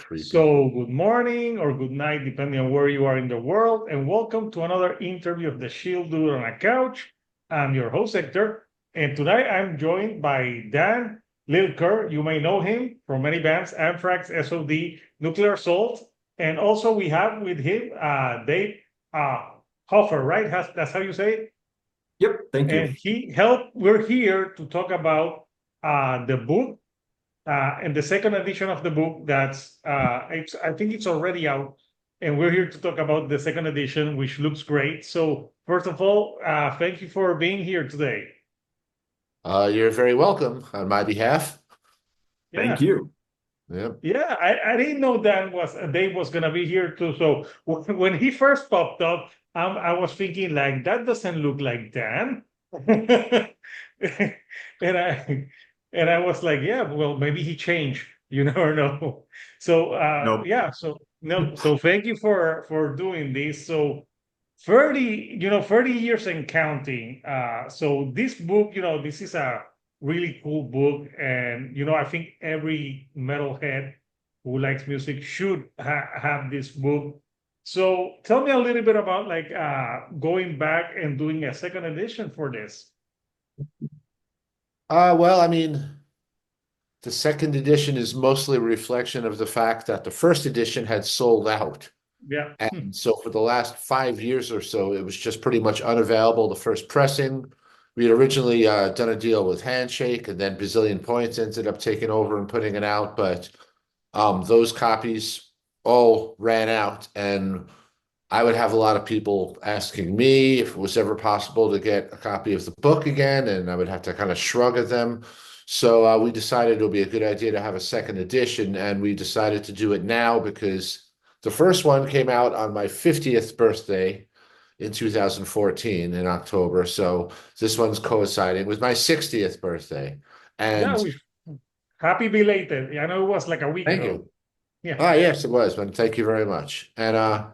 Creepy. So, good morning or good night, depending on where you are in the world, and welcome to another interview of the Shield Dude on a Couch. I'm your host, Hector, and tonight I'm joined by Dan Lilker. You may know him from many bands, Anthrax, S.O.D, Nuclear Assault, and also we have with him Dave Hofer, right? That's how you say it? Yep, thank you. And he helped. We're here to talk about the book and the second edition of the book I think it's already out, and we're here to talk about the second edition, which looks great. So first of all, thank you for being here today. You're very welcome on my behalf. Thank Yeah. you. Yeah, I didn't know Dave was gonna be here too. So when he first popped up, I was thinking like that doesn't look like Dan. and I was like, yeah, well, maybe he changed. You never know. So Nope. yeah, so no, so thank you for doing this. So 30 years and counting. So this book, this is a really cool book, and I think every metalhead who likes music should have this book. So tell me a little bit about like going back and doing a second edition for this. Well, I mean, the second edition is mostly a reflection of the fact that the first edition had sold out. Yeah. And so for the last 5 years or so, it was just pretty much unavailable. The first pressing, we had originally done a deal with Handshake, and then Bazillion Points ended up taking over and putting it out. But those copies all ran out, and I would have a lot of people asking me if it was ever possible to get a copy of the book again, and I would have to kind of shrug at them. So we decided it would be a good idea to have a second edition, and we decided to do it now because the first one came out on my 50th birthday in 2014 in October. So this one's coinciding with my 60th birthday. Yeah, And happy belated. I know it was like a week thank ago. you. Yeah. Ah, yes, it was, man. Thank you very much. And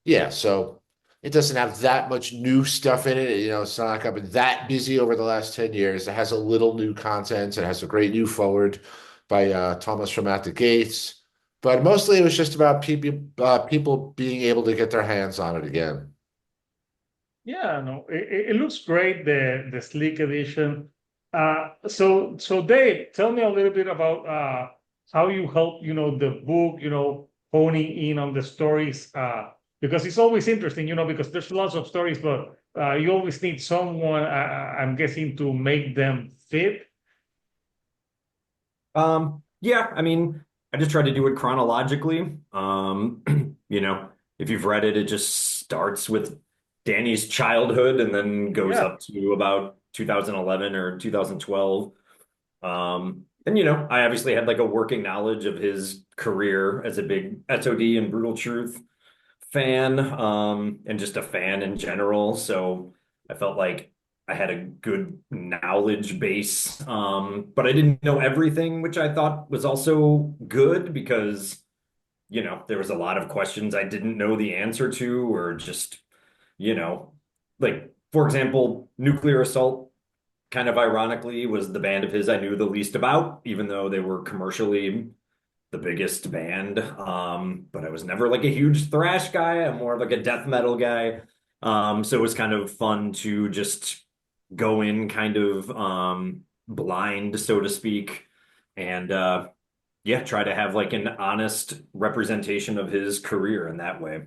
yeah, so it doesn't have that much new stuff in it. It's not like I've been that busy over the last 10 years. It has a little new content. It has a great new foreword by Thomas from At the Gates. But mostly it was just about people being able to get their hands on it again. Yeah, no, it looks great, the sleek edition. So Dave, tell me a little bit about how you help, the book, honing in on the stories, because it's always interesting, because there's lots of stories, but you always need someone, I'm guessing, to make them fit. Yeah, I mean, I just tried to do it chronologically. If you've read it, it just starts with Danny's childhood and then goes Yeah. up to about 2011 or 2012. And I obviously had like a working knowledge of his career as a big S.O.D and Brutal Truth fan, and just a fan in general. So I felt like I had a good knowledge base, but I didn't know everything, which I thought was also good because, there was a lot of questions I didn't know the answer to, or just, you know, like, for example, Nuclear Assault, kind of ironically, was the band of his I knew the least about, even though they were commercially the biggest band. But I was never like a huge thrash guy. I'm more of like a death metal guy. So it was kind of fun to just go in kind of blind, so to speak, and yeah, try to have like an honest representation of his career in that way.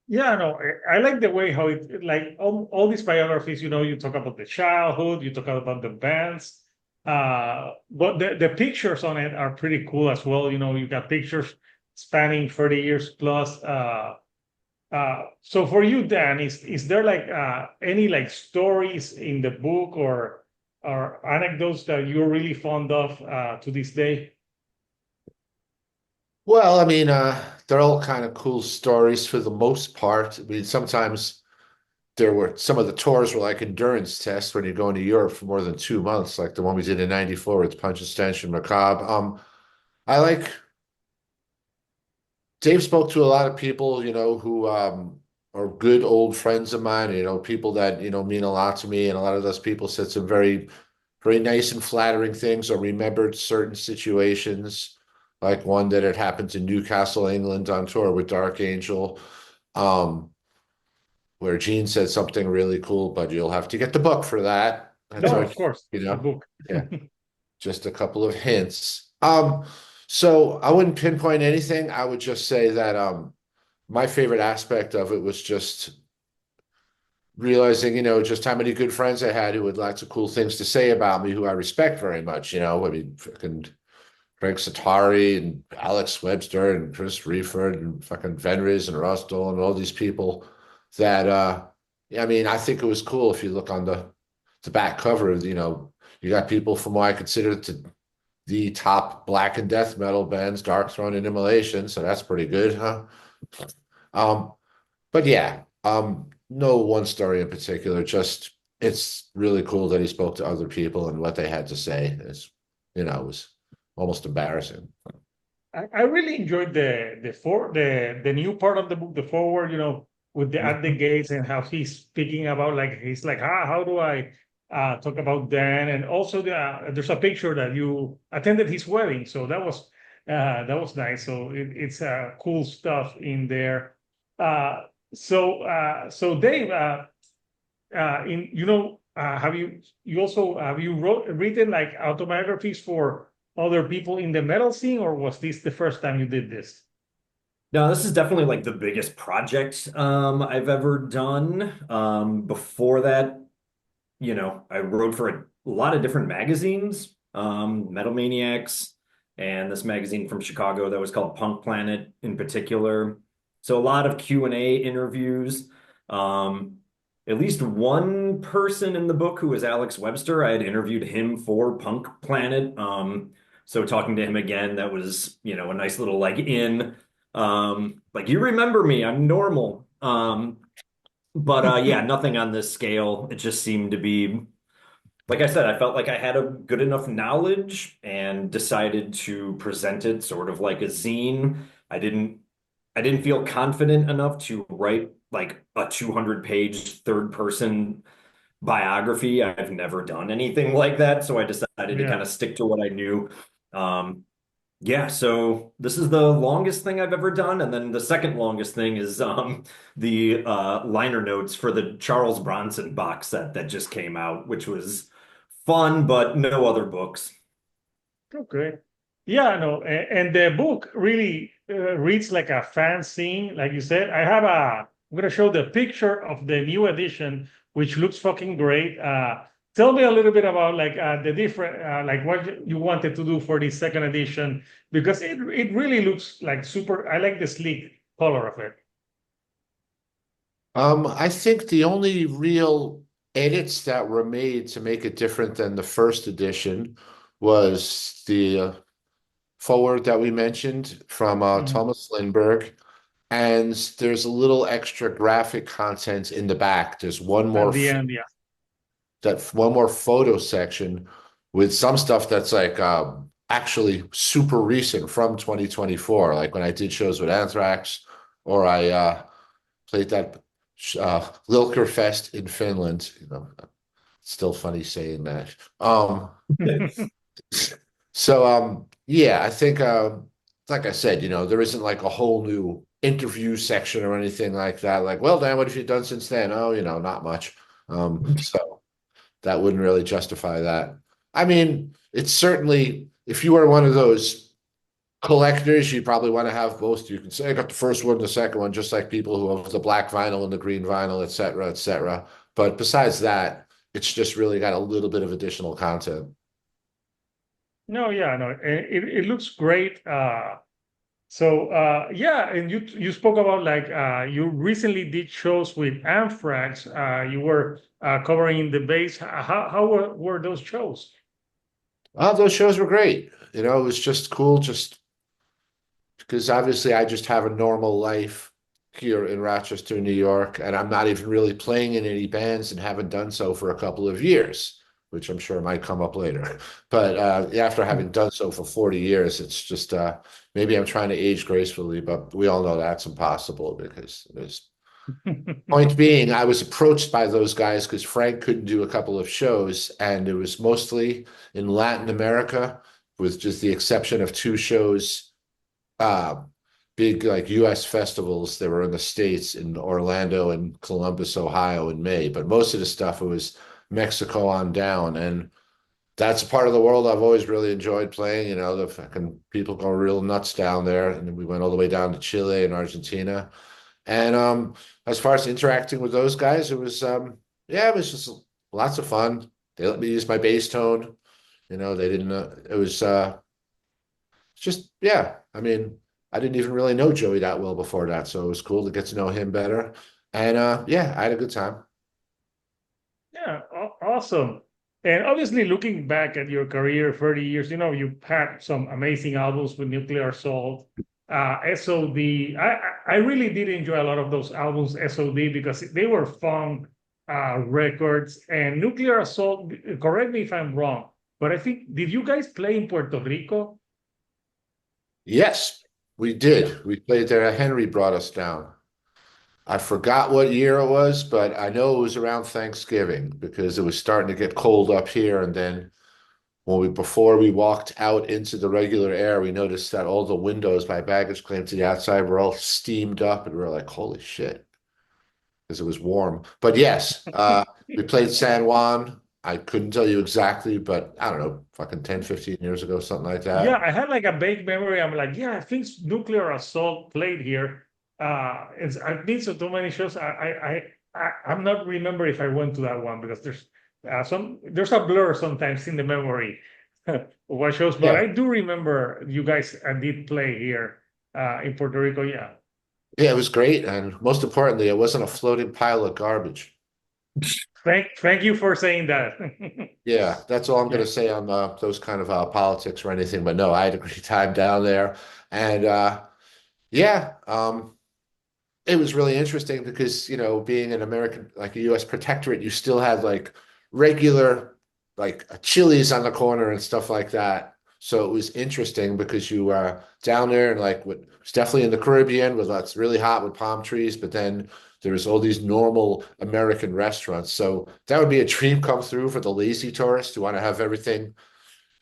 Yeah, no, I like the way how like all these biographies, you talk about the childhood, you talk about the bands, but the pictures on it are pretty cool as well. You got pictures spanning 30 years plus. So for you, Dan, is there like any like stories in the book or anecdotes that you're really fond of to this day? Well, I mean, they're all kind of cool stories for the most part. I mean, sometimes there were some of the tours were like endurance tests when you're going to Europe for more than 2 months, like the one we did in '94 with Punch and Stench and Macabre. I like Dave spoke to a lot of people, who are good old friends of mine, people that, mean a lot to me. And a lot of those people said some very, very nice and flattering things or remembered certain situations. like one that had happened in Newcastle, England on tour with Dark Angel, where Gene said something really cool, but you'll have to get the book for that. That's No, our, of course, you the know, book. yeah, just a couple of hints. So I wouldn't pinpoint anything. I would just say that my favorite aspect of it was just realizing, just how many good friends I had who had lots of cool things to say about me, who I respect very much. I mean, fucking Frank Satari and Alex Webster and Chris Reeford and fucking Venriz and Ross Dolan and all these people that, I mean, I think it was cool if you look on the back cover, you got people from what I consider the top black and death metal bands, Dark Throne and Immolation, so that's pretty good, huh? Um, but yeah, no one story in particular, just it's really cool that he spoke to other people and what they had to say is, it was almost embarrassing. I really enjoyed the new part of the book, the foreword, with the at the gates and how he's speaking about he's like, how do I talk about Dan? And also there's a picture that you attended his wedding, so that was nice. So it's cool stuff in there. So Dave, have you written like autobiographies for other people in the metal scene, or was this the first time you did this? No, this is definitely like the biggest project I've ever done. Before that, I wrote for a lot of different magazines, Metal Maniacs, and this magazine from Chicago that was called Punk Planet in particular. So a lot of Q&A interviews. At least one person in the book who was Alex Webster, I had interviewed him for Punk Planet. So talking to him again, that was, a nice little like you remember me, I'm normal. But yeah, nothing on this scale. It just seemed to be, like I said, I felt like I had a good enough knowledge and decided to present it sort of like a zine. I didn't feel confident enough to write like a 200-page third person biography. I've never done anything like that, so I decided to Yeah. kind of stick to what I knew. Yeah, so this is the longest thing I've ever done, and then the second longest thing is the liner notes for the Charles Bronson box set that just came out, which was fun, but no other books. Okay. Yeah, no, and the book really reads like a fan scene, like you said. I'm gonna show the picture of the new edition, which looks fucking great. Tell me a little bit about like the different, like what you wanted to do for this second edition, because it really looks like super. I like the sleek color of it. I think the only real edits that were made to make it different than the first edition was the forward that we mentioned from Mhm. Tomas Lindberg. And there's a little extra graphic content in the back. There's At the end, yeah. one more photo section with some stuff that's like actually super recent from 2024, like when I did shows with Anthrax, or I played that Lilker Fest in Finland. Still funny saying that. So yeah, I think like I said, there isn't like a whole new interview section or anything like that. Like, well, Dan, what have you done since then? Oh, not much. So that wouldn't really justify that. I mean, it's certainly, if you are one of those collectors, you probably want to have both. You can say I got the first one, the second one, just like people who have the black vinyl and the green vinyl, et cetera, et cetera. But besides that, it's just really got a little bit of additional content. No, yeah, no, it looks great. So yeah, and you spoke about like you recently did shows with Anthrax. You were covering the bass. How were those shows? Those shows were great. It was just cool, just because obviously I just have a normal life here in Rochester, New York, and I'm not even really playing in any bands and haven't done so for a couple of years, which I'm sure might come up later. But after having done so for 40 years, it's just maybe I'm trying to age gracefully, but we all know that's impossible because there's point being, I was approached by those guys because Frank couldn't do a couple of shows, and it was mostly in Latin America with just the exception of two shows, big like US festivals that were in the States in Orlando and Columbus, Ohio in May. But most of the stuff it was Mexico on down. And that's a part of the world I've always really enjoyed playing. You know, the fucking people go real nuts down there. And then we went all the way down to Chile and Argentina. And as far as interacting with those guys, it was yeah, it was just lots of fun. They let me use my bass tone. You know, they didn't it was just yeah, I mean, I didn't even really know Joey that well before that, so it was cool to get to know him better. And yeah, I had a good time. Yeah, awesome. And obviously, looking back at your career, 30 years, you know, you've had some amazing albums with Nuclear Assault, S.O.D. I really did enjoy a lot of those albums, S.O.D., because they were fun records. And Nuclear Assault, correct me if I'm wrong, but I think, did you guys play in Puerto Rico? Yes, we did. We played there. Henry brought us down. I forgot what year it was, but I know it was around Thanksgiving because it was starting to get cold up here. And then before we walked out into the regular air, we noticed that all the windows by baggage claim to the outside were all steamed up, and we were like, holy shit, because it was warm. But yes, we played San Juan. I couldn't tell you exactly, but I don't know, fucking 10, 15 years ago, something like Yeah, that. I had like a vague memory. I'm like, yeah, I think Nuclear Assault played here. I've been to too many shows. I'm not remember if I went to that one because there's a blur sometimes in the memory of what shows, but Yeah. I do remember you guys did play here in Puerto Rico. Yeah. Yeah, it was great. And most importantly, it wasn't a floating pile of garbage. Thank you for saying that. Yeah, that's all I'm going Yeah. to say on those kind of politics or anything. But no, I had a great time down there. And yeah, it was really interesting because, you know, being an American, like a US protectorate, you still had like regular, like Chili's on the corner and stuff like that. So it was interesting because you were down there and like it's definitely in the Caribbean where that's really hot with palm trees, but then there's all these normal American restaurants. So that would be a dream come through for the lazy tourist who want to have everything.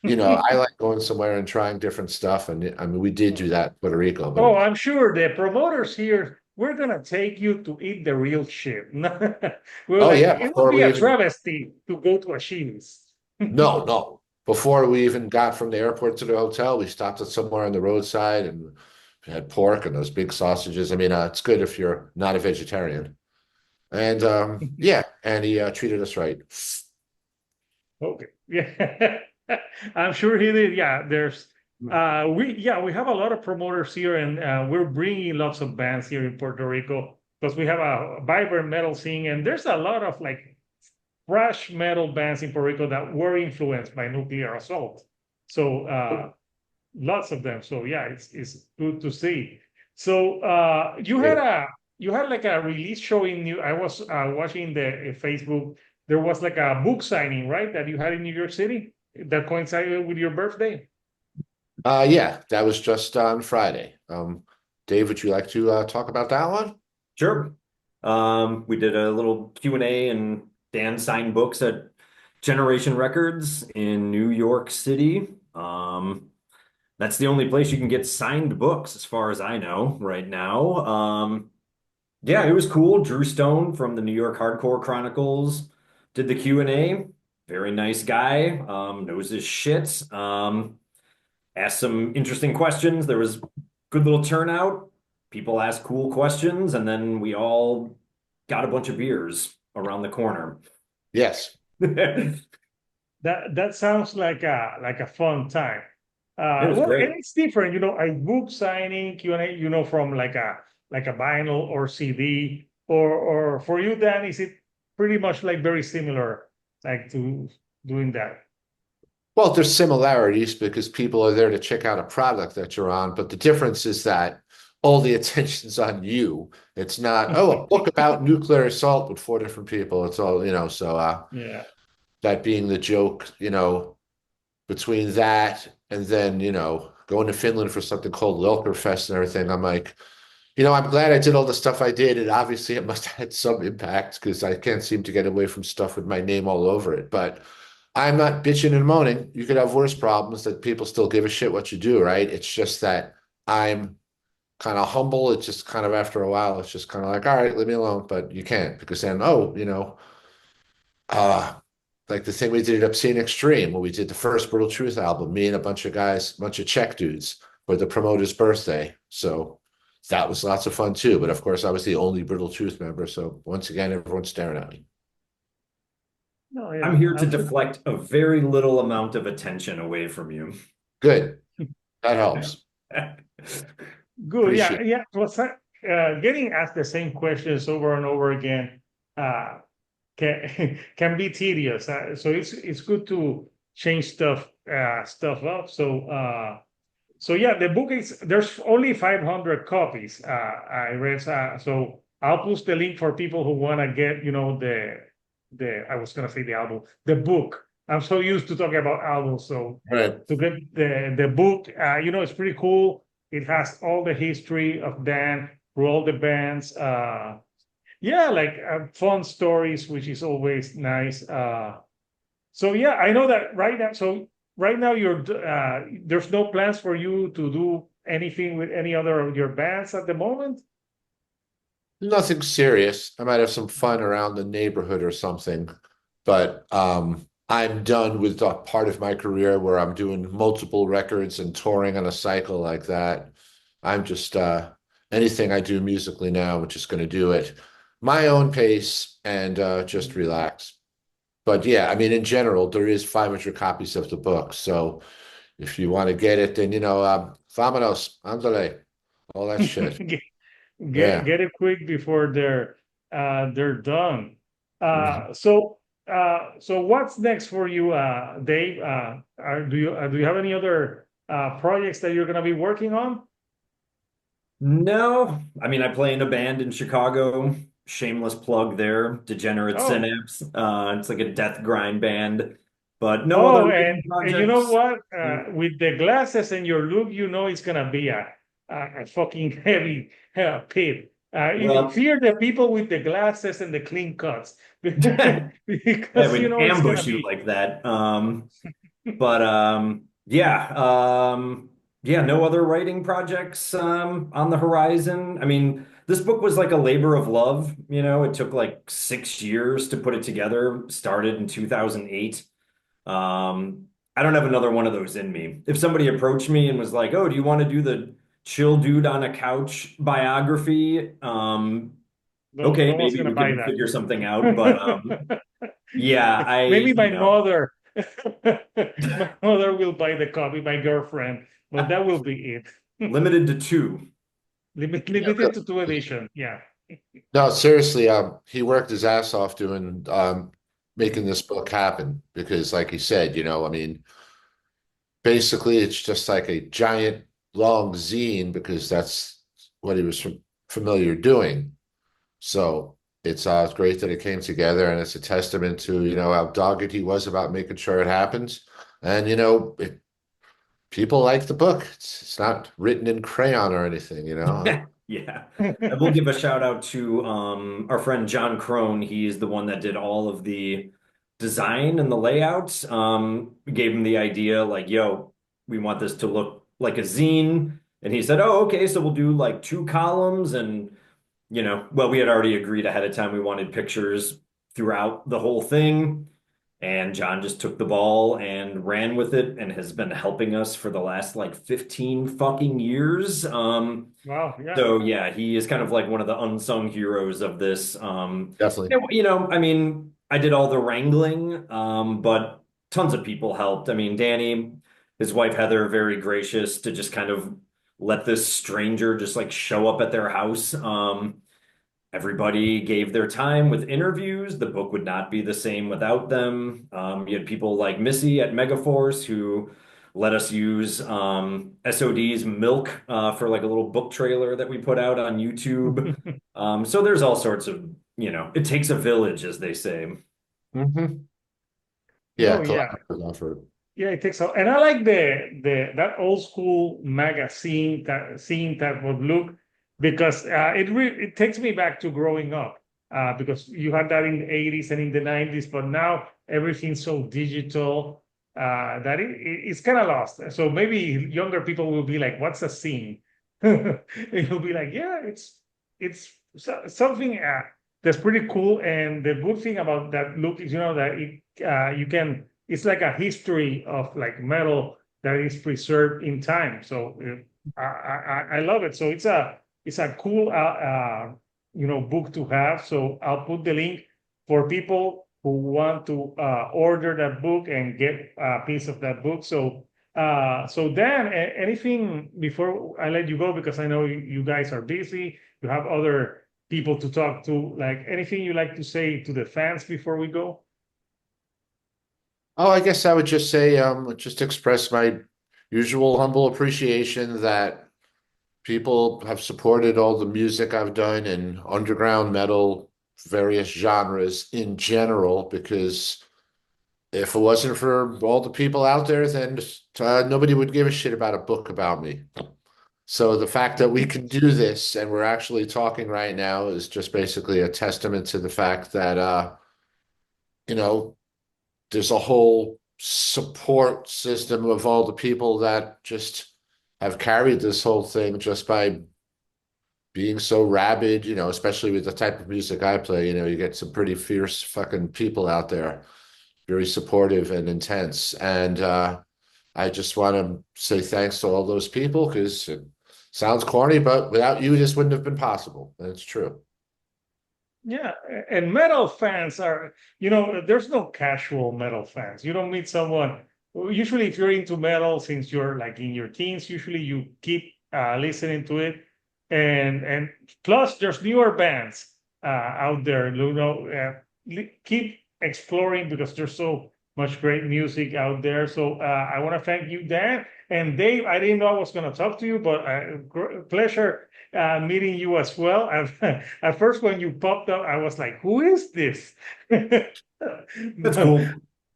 You know, I like going somewhere and trying different stuff. And I mean, we did do that in Puerto Rico, but Oh, I'm sure the promoters here, we're gonna take you to eat the real shit. We're oh like, yeah, it would before be we a even travesty to go to a Chili's. no, no. Before we even got from the airport to the hotel, we stopped at somewhere on the roadside and we had pork and those big sausages. I mean, it's good if you're not a vegetarian. And yeah, and he treated us right. Okay. Yeah. I'm sure he did. Yeah, we have a lot of promoters here and we're bringing lots of bands here in Puerto Rico because we have a vibrant metal scene and there's a lot of like thrash metal bands in Puerto Rico that were influenced by Nuclear Assault. So lots of them. So yeah, it's good to see. So you had like a release show in New. I was watching the Facebook. There was like a book signing, right? That you had in New York City that coincided with your birthday. Yeah, that was just on Friday. Dave, would you like to talk about that one? Sure. We did a little Q&A and Dan signed books at Generation Records in New York City. That's the only place you can get signed books, as far as I know, right now. Yeah, it was cool. Drew Stone from the New York Hardcore Chronicles did the Q&A. Very nice guy. Knows his shit. Asked some interesting questions. There was good little turnout. People asked cool questions, and then we all got a bunch of beers around the corner. Yes. That sounds like a fun time. It was Well, great. and it's different, you know, a book signing Q&A, you know, from like a vinyl or CD, or for you, Dan, is it pretty much like very similar, like to doing that? Well, there's similarities because people are there to check out a product that you're on, but the difference is that all the attention's on you. It's not, oh, a book about nuclear assault with four different people. It's all, you know, so Yeah. that being the joke, you know, between that and then, you know, going to Finland for something called Lilker Fest and everything, I'm like, you know, I'm glad I did all the stuff I did, and obviously it must have had some impact because I can't seem to get away from stuff with my name all over it. But I'm not bitching and moaning. You could have worse problems that people still give a shit what you do, right? It's just that I'm kind of humble. It's just kind of after a while, it's just kind of like, all right, leave me alone. But you can't because then, oh, uh, like the thing we did at Obscene Extreme, when we did the first Brutal Truth album, me and a bunch of guys, a bunch of Czech dudes, for the promoter's birthday. So that was lots of fun too. But of course, I was the only Brutal Truth member. So once again, everyone's staring at me. No, yeah, I'm here to absolutely. deflect a very little amount of attention away from you. Good. That helps. Good. Yeah, Appreciate it. yeah. It was getting asked the same questions over and over again uh, can be tedious. So it's good to change stuff up. So yeah, the book is there's only 500 copies. I read. So I'll post the link for people who want to get the I was gonna say the album, the book. I'm so used to talking about albums, so Right. to get the book, it's pretty cool. It has all the history of Dan through all the bands. Yeah, like fun stories, which is always nice. So yeah, I know that right now. So right now, there's no plans for you to do anything with any other of your bands at the moment. Nothing serious. I might have some fun around the neighborhood or something, but I'm done with the part of my career where I'm doing multiple records and touring on a cycle like that. I'm just anything I do musically now, I'm just going to do it my own pace and just relax. But yeah, I mean, in general, there is 500 copies of the book. So if you want to get it, then Vamonos, andale, all that shit. get, Yeah. get it quick before they're done. Mhm. So what's next for you, Dave? Do you have any other projects that you're gonna be working on? No, I mean, I play in a band in Chicago. Shameless plug there, Degenerate Oh, Synapse. It's like a death grind band, but no other oh, writing and you know projects. what? With the glasses and your look, it's gonna be a fucking heavy pit. You Well, fear the people with the glasses and the clean cuts I because would it's gonna ambush you be. like that. But yeah, yeah, no other writing projects on the horizon. I mean, this book was like a labor of love, it took like 6 years to put it together, started in 2008. I don't have another one of those in me. If somebody approached me and was like, "Oh, do you want to do the chill dude on a couch biography?" Okay, No one's maybe gonna we buy can figure something out, but that. yeah, Maybe my mother, my mother will buy the copy, my girlfriend, but that will be it. limited to two. Yeah, Limited to two edition. Yeah. no, seriously, he worked his ass off doing making this book happen because, like he said, I mean, basically it's just like a giant long zine because that's what he was familiar doing. So it's great that it came together and it's a testament to, how dogged he was about making sure it happens. And people like the book. It's not written in crayon or anything. Yeah. I will give a shout out to our friend John Crone. He's the one that did all of the design and the layouts. We gave him the idea like, yo, we want this to look like a zine. And he said, oh, okay, so we'll do like 2 columns. And, well, we had already agreed ahead of time we wanted pictures throughout the whole thing. And John just took the ball and ran with it and has been helping us for the last like 15 fucking years. Wow. Yeah. So yeah, he is kind of like one of the unsung heroes of this. Definitely. I mean, I did all the wrangling, but tons of people helped. I mean, Danny, his wife Heather, very gracious to just kind of let this stranger just like show up at their house. Everybody gave their time with interviews. The book would not be the same without them. You had people like Missy at Megaforce who let us use S.O.D's Milk for like a little book trailer that we put out on YouTube. So there's all sorts of, it takes a village, as they say. Hmm. Yeah, No, yeah. collaborative effort. Yeah, it takes and I like the that old school magazine that scene type of look because it takes me back to growing up because you had that in the 80s and in the 90s, but now everything's so digital that it's kind of lost. So maybe younger people will be like, "What's a scene?" And you'll be like, "Yeah, it's something that's pretty cool." And the good thing about that look is, that you can. It's like a history of like metal that is preserved in time. So I love it. So it's a cool book to have. So I'll put the link for people who want to order that book and get a piece of that book. So Dan, anything before I let you go, because I know you guys are busy, you have other people to talk to, like anything you like to say to the fans before we go? Oh, I guess I would just say, just express my usual humble appreciation that people have supported all the music I've done in underground metal, various genres in general, because if it wasn't for all the people out there, then nobody would give a shit about a book about me. So the fact that we can do this and we're actually talking right now is just basically a testament to the fact that, you know, there's a whole support system of all the people that just have carried this whole thing just by being so rabid, especially with the type of music I play, you get some pretty fierce fucking people out there, very supportive and intense. And I just want to say thanks to all those people because it sounds corny, but without you, this wouldn't have been possible. And it's true. Yeah, and metal fans are, there's no casual metal fans. You don't meet someone, usually if you're into metal since you're like in your teens, usually you keep listening to it. And plus there's newer bands out there, keep exploring because there's so much great music out there. So I want to thank you, Dan. And Dave, I didn't know I was going to talk to you, but pleasure meeting you as well. At first, when you popped up, I was like, "Who is this?" That's cool.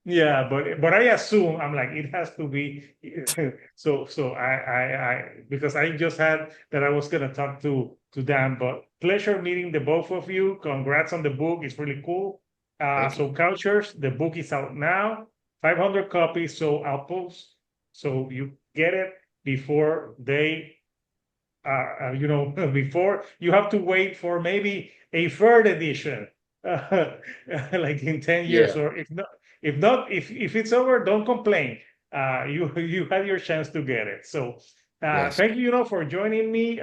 Yeah, but I assume I'm like it has to be. So I because I just had that I was gonna talk to Dan, but pleasure meeting the both of you. Congrats on the book; it's really cool. Thank you. So Cultures, the book is out now, 500 copies. So I'll post so you get it before they before you have to wait for maybe a third edition, like in 10 years, Yeah. or if it's over, don't complain. You had your chance to get it. So Yes. thank you, for joining me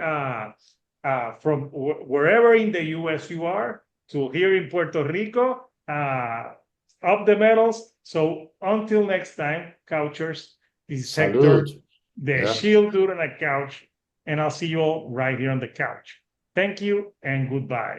from wherever in the US you are to here in Puerto Rico, up the medals. So until next time, Couchers, this is Hector, Salud. the Yeah. shield dude on the couch, and I'll see you all right here on the couch. Thank you and goodbye.